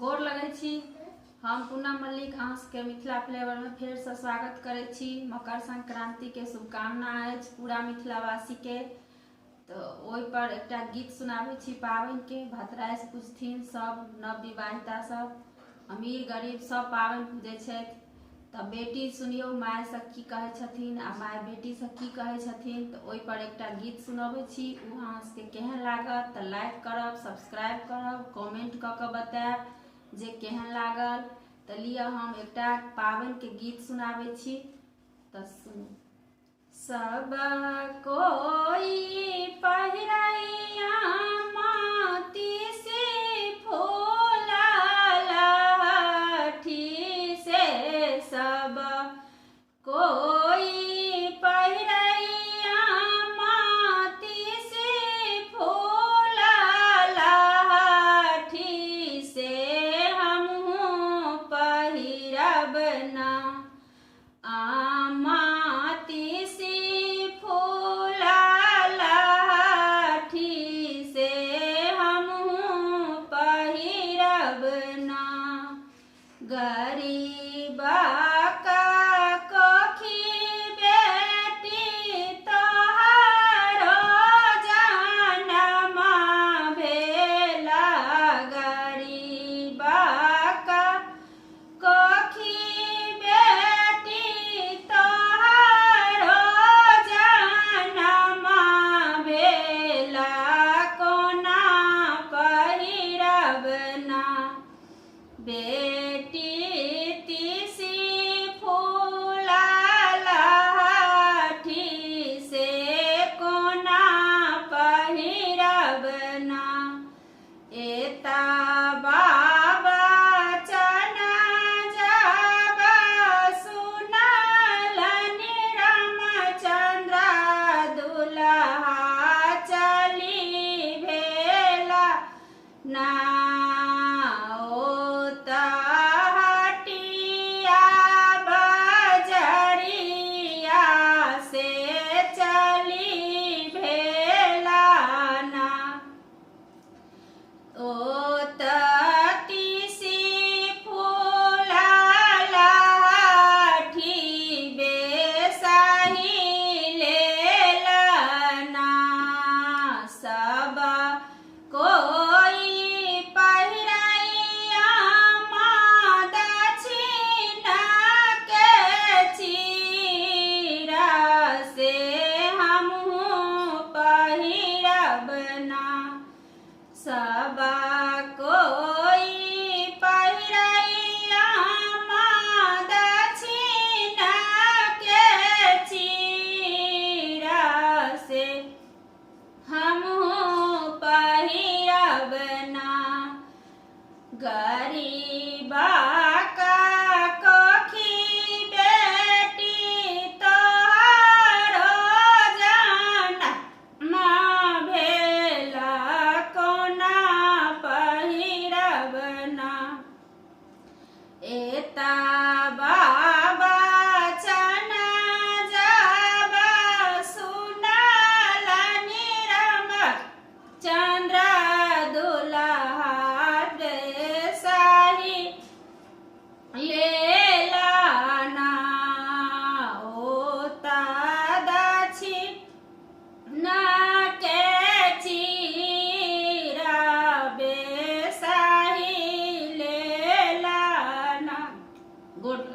गोर लगै छी। हम पूनम मल्लिक अहाँ सबके मिथिला फ्लेवर में फेर से स्वागत करै छी। मकर संक्रांति के शुभकामना अछि पूरा मिथिलावासी के। तो ओहि पर एकटा गीत सुनाबै छी पाबनि के। भतराइस पूजथिन सब नव विवाहिता सब, अमीर गरीब सब पाबनि पूजै छथि। तो बेटी सुनियो माय से की कहै छथिन आ माय बेटी से की कहै छथिन। तो ओहि पर एकटा गीत सुनाबै छी। उ अहाँ सबके केहन लागत तो लाइक करब, सब्सक्राइब करब, कमेंट क के बताएब जे केहन लागल। तो लिया हम एकटा पाबनि के गीत सुनाबै छी तो सुनू। सब कोई पहिरैया माटी से फूला लाठी से, सब कोई पहिरैया माटी से फूला लाठी से, हमहू पहिरब ना माटी से फूला लाठी से, हमहू पहिरब ना। गरीबा का कोखी बेटी तोहारो जनमा भेला, गरीबा का कोखी बेटी तोहारो जनमा भेला, कोना पहिरब ना। बेटी तीसी फूला लाठी से, कोना पहिरब ना। एता बाबा चना जब सुनलनि रामचंद्र दुल्हा चली भेला ना। सब कोई पहिरैया दक्षिण के चीरा से, हमहू पहिरब ना। गरीबा का कोखी बेटी तोहारो जनमा भेला, कोना पहिरब ना। एता बाबा चना जब सुनलनि रामचंद्र दुल्हा साही लेला ना। ओता दक्षिण के चीरा बेसाही लेला ना। गुड।